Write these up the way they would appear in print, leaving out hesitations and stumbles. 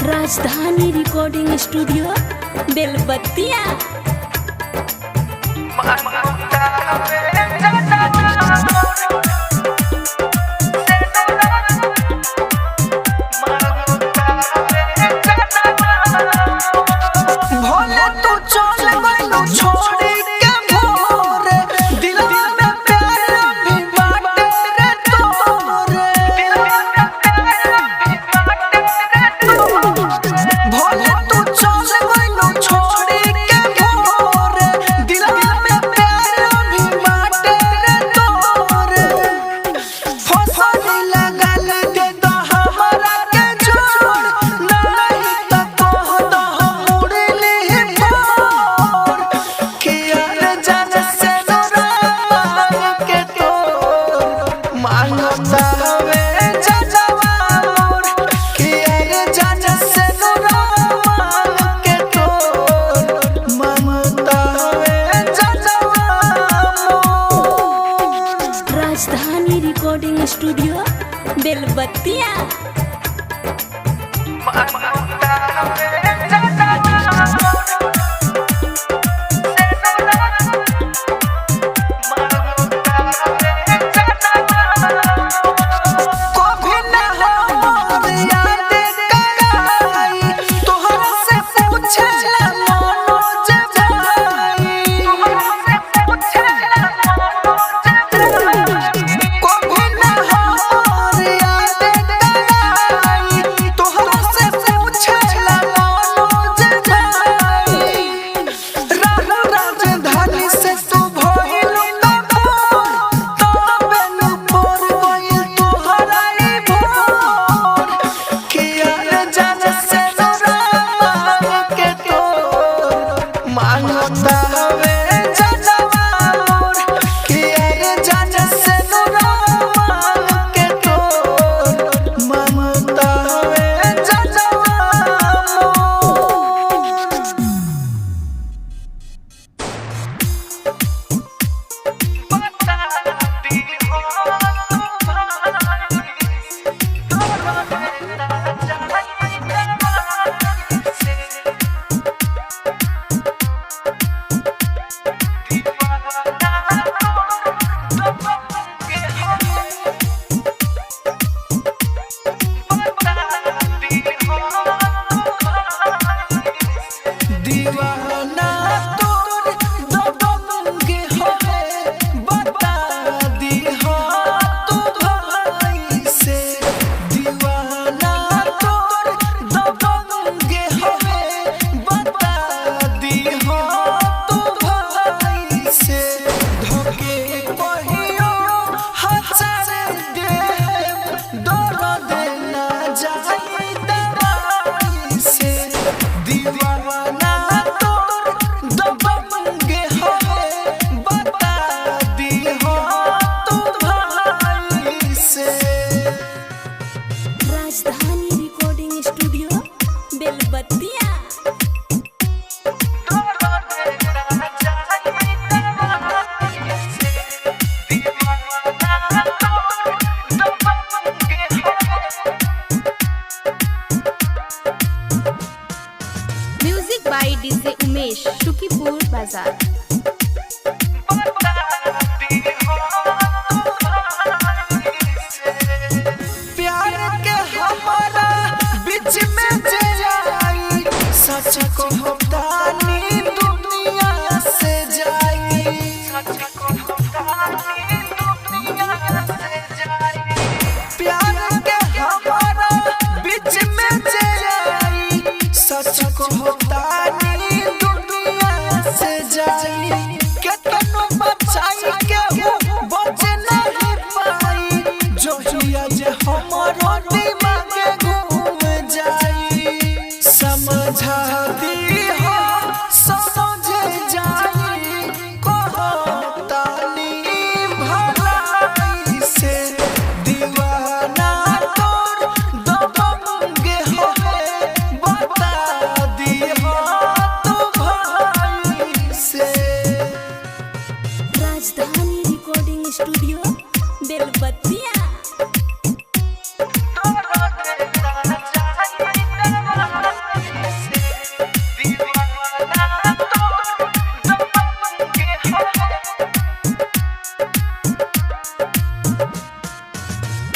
राजधानी recording studio Belbattiya. Rajdhani recording studio Belbattiya. Rajdhani recording studio Belbattiya. Music by DJ Umesh, Shukipur Bazar. सच को होतानी दुनिया से जाई, प्यार के हमारा बीच में जाई। हमरो दिमाग घूम जाई समझा दी हो समझ जाई कहतानी भलाई से दीवाना तोर दबंगे होए बता दी हो तू भाई से। Rajdhani recording studio Belbattiya.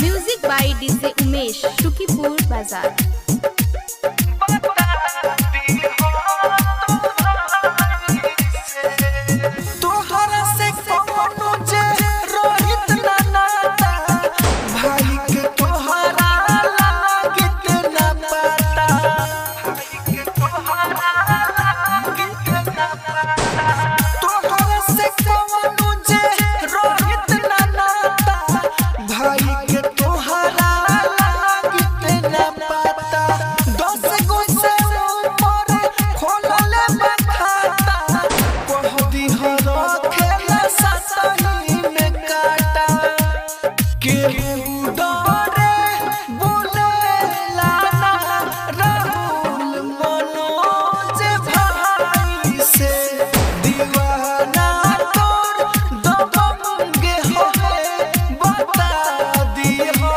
Music by DJ Umesh Shukipur Bazar. तोहरा से कोनो जे रोहित ना नाता भाई के तोहरा लागित ना पता भाई के तोहरा लागित ना पता तोहरा से कोनो जे रोहित ना नाता भाई के तोहरा लागित ना पता 10 गो से ऊपर खोलले खाता कह दी हरो खेला सतही में काटा के डरे बोलेला ना राहुल मनोज भाई से दीवाना तोर दबंगे होए बता दी हो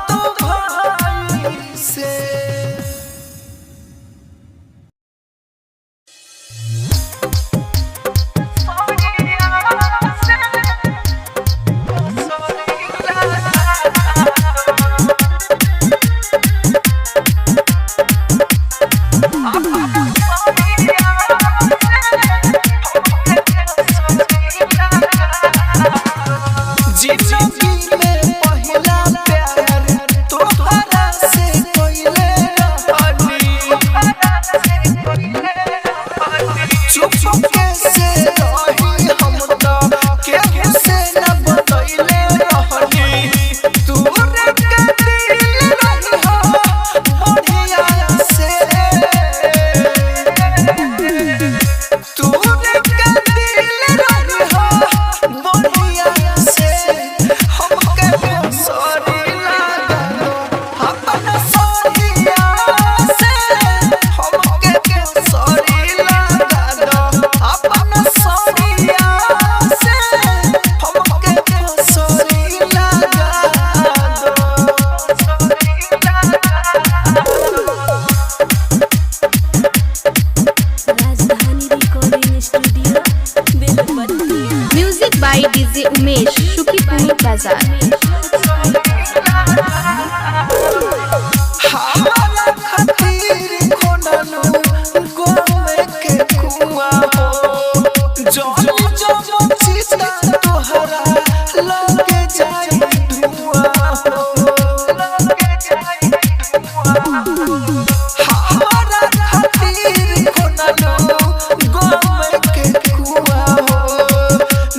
तू भाई से। जिंदगी में पहला प्यार तोहरा से कोइले रहनी चुप चुप से रही हम तो केहू से न बतैले रहनी तू रे के दिल रही हो बढ़िया से तू रे के दिल रही हो बढ़िया से हमके सॉरी लगा दो अपना सॉरीया से हमके सॉरी लगा दो अपना सॉरीया से हमके सॉरी लगा Rajdhani recording studio Belbattiya. Music by DJ Umesh Shukipur Bazar. हमारा खातिर खोनलू गोमे के कुआं हो जौन जौन चिता तोहरा लगे जाई धुआं हो लगे जाई धुआं हमारा खातिर खोनलू गोमे के कुआं हो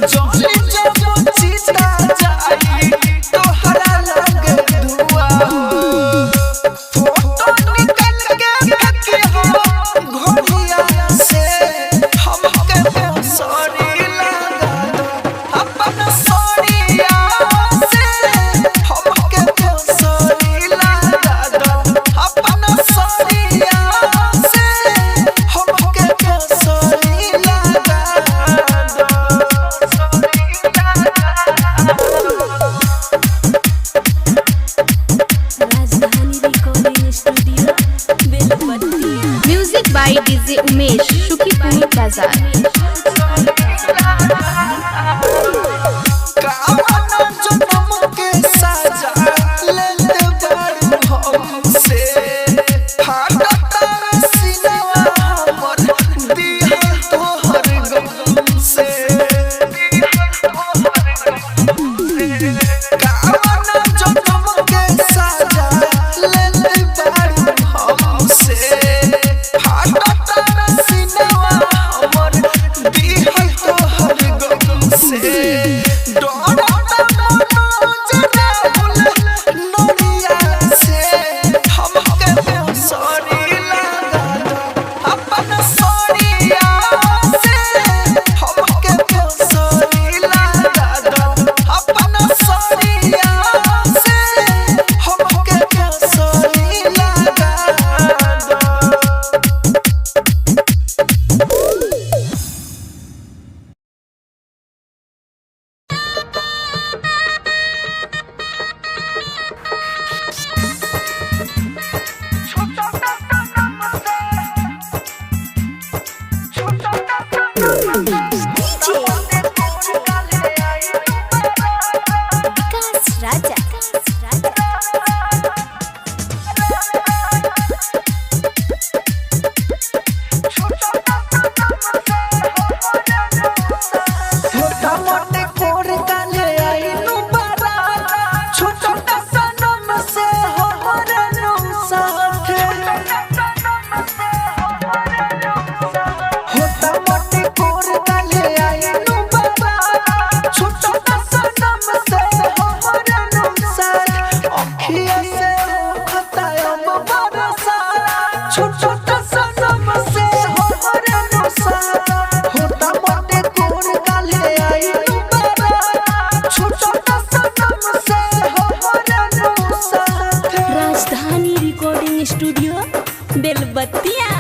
जौन जौन चिता जाई तोहरा लगे धुआं हो फोटो निकल के फेंके हो घोड़िया से हमके सॉरी लगा दो अपना सॉरीया से हमके सॉरी लगा दो अपना सॉरीया से हमके सॉरी लगा दो। Rajdhani recording studio Belbattiya. Music by DJ Umesh Shukipur Bazar. कामना जन्म के साजा लेते बारू हमसे फाटता सीनवा हमर दिल तोहर गम से कामना जन्म के साजा लेते बारू हमसे फाटता सीनवा हमर दिल तोहर studio Belbattiya.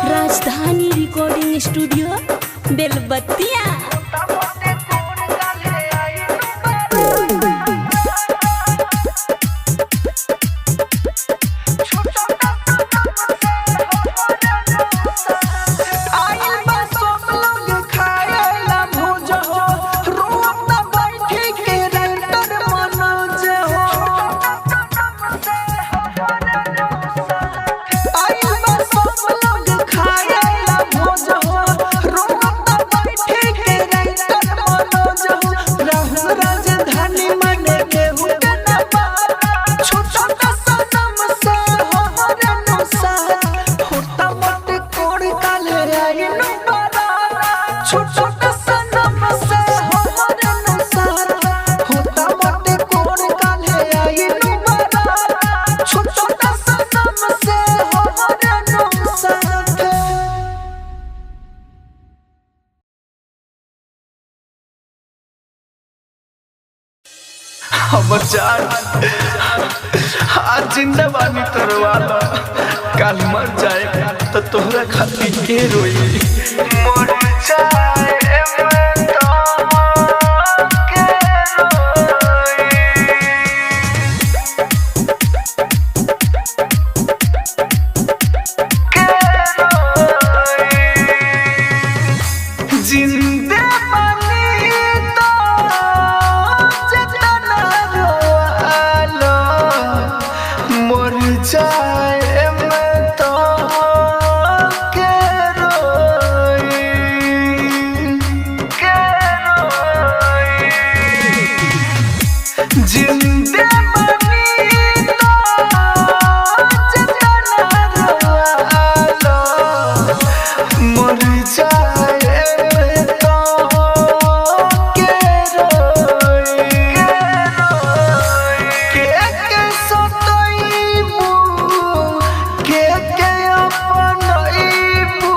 Rajdhani recording studio बेलबत्तिया। हमर जान आज जिंदा बानी करवाला, कल मर जाए तो तोहरा खातिर के रोई। मर जाए मैं तो के रोई, के रोई। जिंदा जाए मैं तो के रोई, के रोई। जिंदा बनी तो जितना रोवालो, मर जाए मैं तो के रोई, के रोई। के सतोईबू के अपनईबू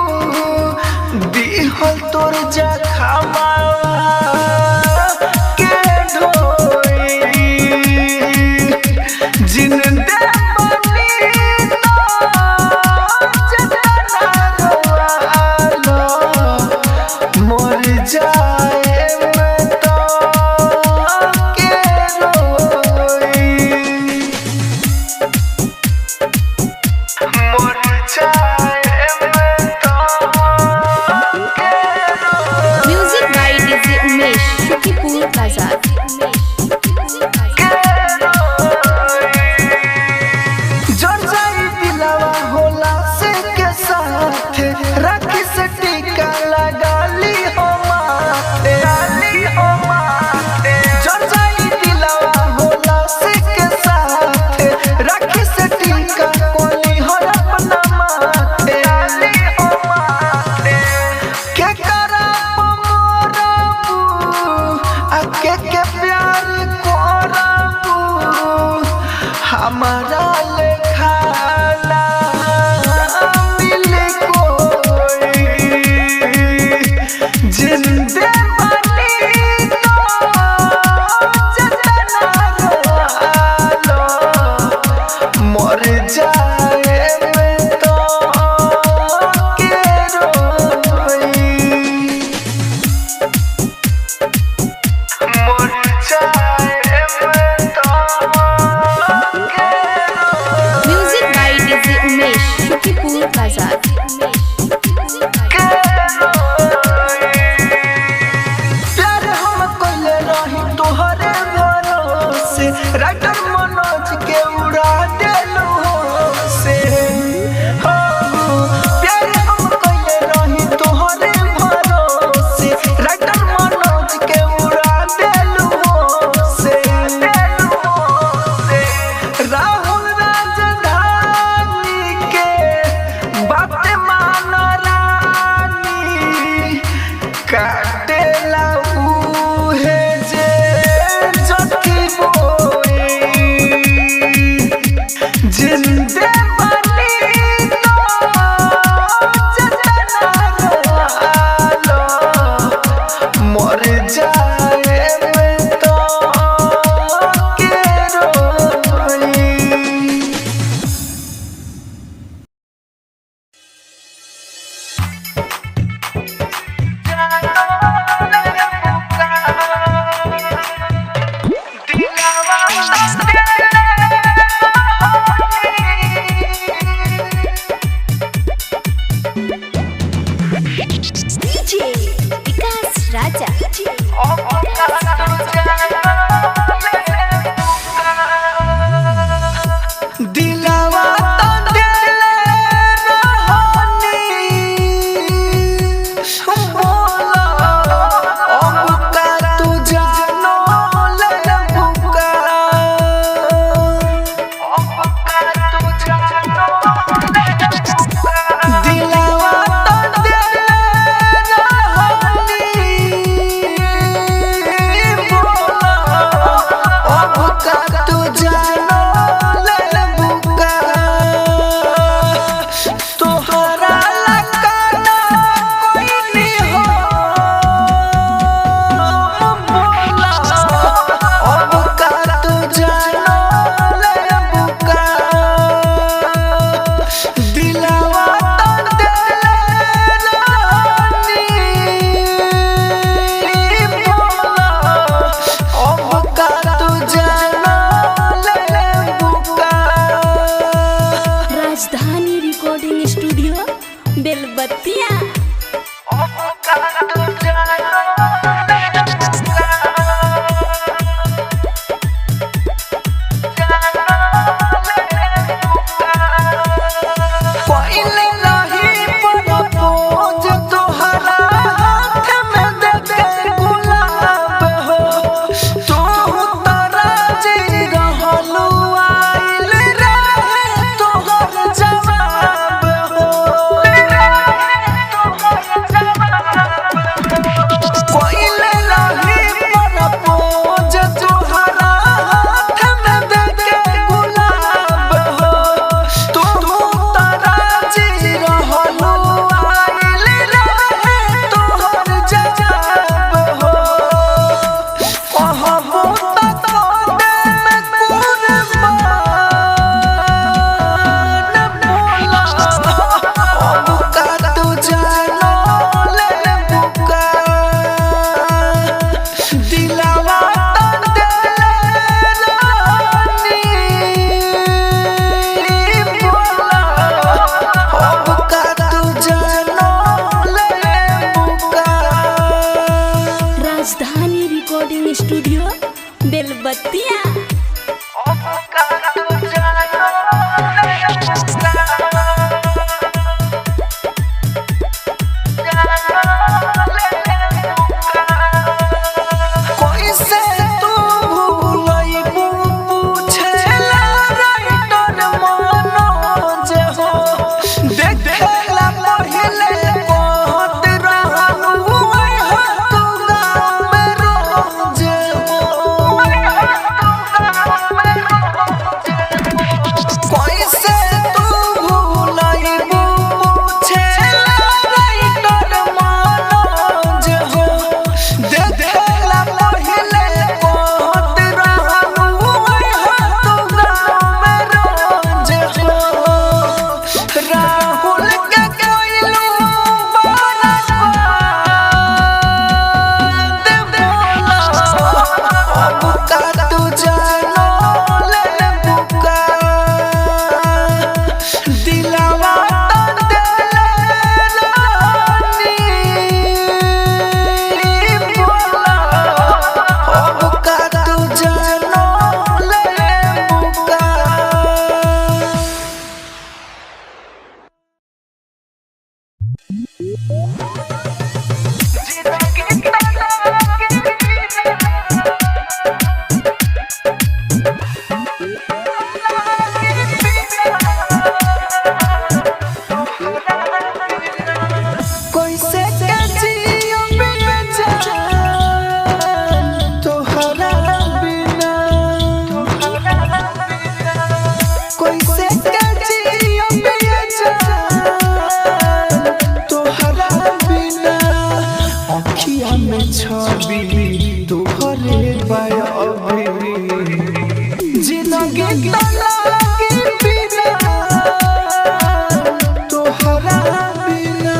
दिहल तोर जखमा के ढोई। जिंदा बनी तो जितना रोवालो, मर जाए मैं तो के रोई। दिलवा तो दिले रहनी बोला अब का तू जानो ले बुका अब का तू जानो ले बुका दिलवा तो दिले रहनी बोला अब का तू जानो तोहरा लगाना कोई नहीं हो बोला अब का तू जानो ले बुका दिलवा तो दिले रहनी बोला अब का तू जानो ले बुका। राजधानी रिकॉर्डिंग स्टूडियो बेलबत्तिया। पहिले नहीं प्रपोज तोहरा हाथ में देके गुलाब हो तू तो राजी रहलू आइल रहे तोहर जवाब हो पहिले नहीं प्रपोज तोहरा हाथ में देके गुलाब हो तू तो राजी रहलू आइल रहे तोहर जवाब हो कहबो त कोने में कुर्बान बोला अब का तू जानो ले बुका दिलवा तो दिले रहनी बोला अब का तू जानो ले बुका। राजधानी रिकॉर्डिंग स्टूडियो बेलबत्तिया। अब का तू जानो ले बुका कैसे तू भूलइबू पूछेला राइटर मनोज हो देखेला पहिले कहत रहलू ओए हो तू गाँव में रोज हो कैसे तू भूलइबू पूछेला राइटर मनोज हो देखेला पहिले कहत रहलू ओए हो तू गाँव में रोज हो राहुल के कोइलू बर्बाद बोला अब का तू जानो ले बुका दिलवा तो दिले रहनी बोला अब का तू जानो ले बुका। कैसे के जियो बेजान तोहरा बिना कैसे के जियो बेजान तोहरा बिना अखिया में छवि तोहरे बायबी जिंदगी तला के बिना तोहरा बिना।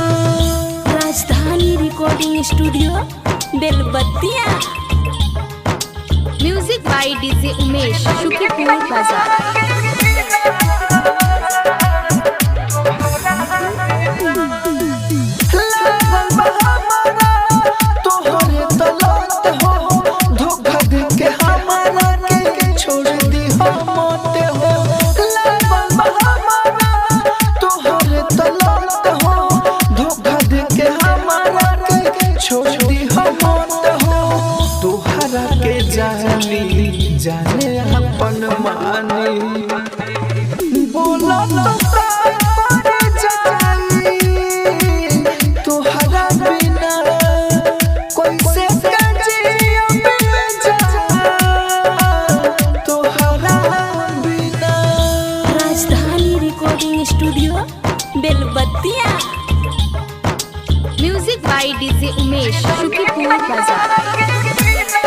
Rajdhani recording studio Belbattiya. Music by DJ Umesh Shukipur Bazar. लागल बा हमरा तोहरे Talat by DJ Umesh, Shukipur Bazaar.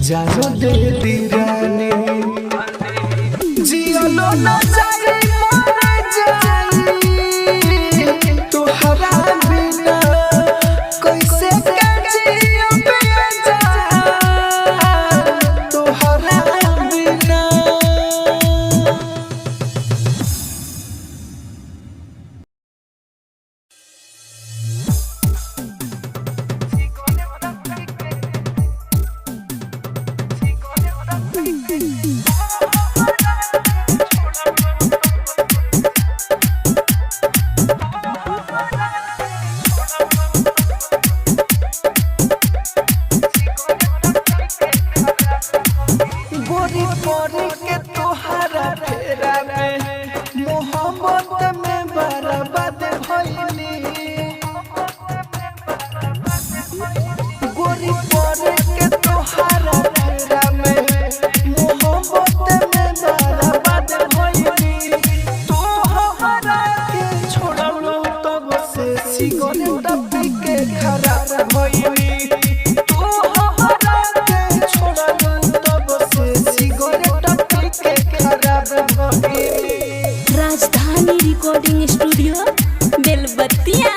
जानो दे दीवाने जियो लो ना जाए मर जाए तोहरा बिना कैसे जियो बेजा तोहरा बिना गोरी पोरी के तोहरा फेरा में मोहब्बत में बर्बाद भइली गोरी पोरी के तोहरा फेरा में मोहब्बत में बर्बाद भइली तोहरा के छोड़लो तब से सिगरेट पी के खराब भइली Rajdhani recording studio Belbattiya.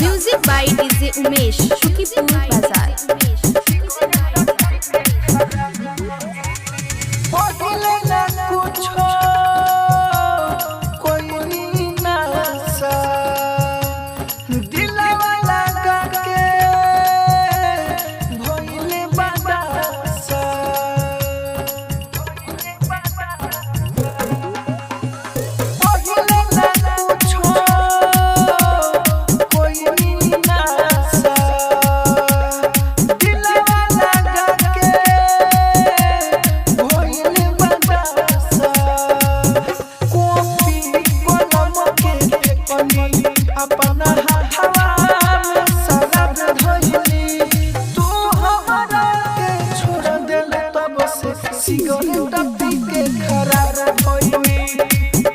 Music by DJ Umesh, Shukipur Bazar. पहिले ना कुछो कोई ना सा दिलवा लगा के भइले बदासा पहिले ना कुछो कोई ना सा दिलवा लगा के भइले बदासा कॉपी कलम के कनी अपना हाथवा में शराब धइली तू हमरा के छोड़ देले तब से सिगरेट पी के खराब भइली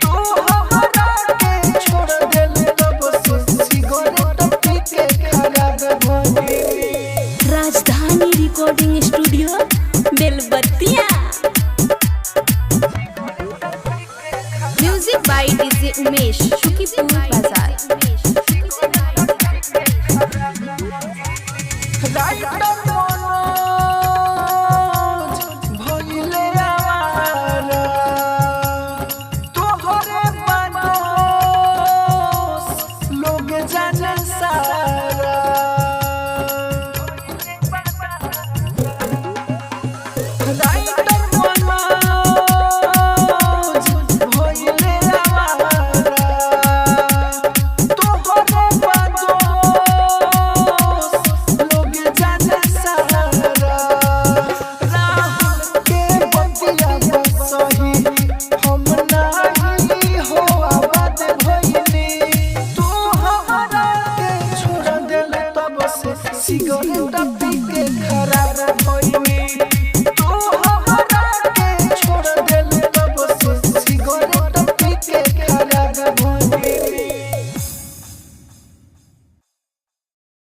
तू हमरा के छोड़ देले तब से सिगरेट पी के खराब भइली Rajdhani recording studio Belbattiya. Music by DJ Umesh, Shukipur Bazar. Writer Manoj भइले आवारा तोहरे बनोस लोग जाने सारा राइटर मनोज भइले आवारा तोहरे बनोस लोग जाने सारा राहुल के बतिया सही हम नहीं हो आबाद भइली तू हमरा के छोड़ देले तब से सिगरेट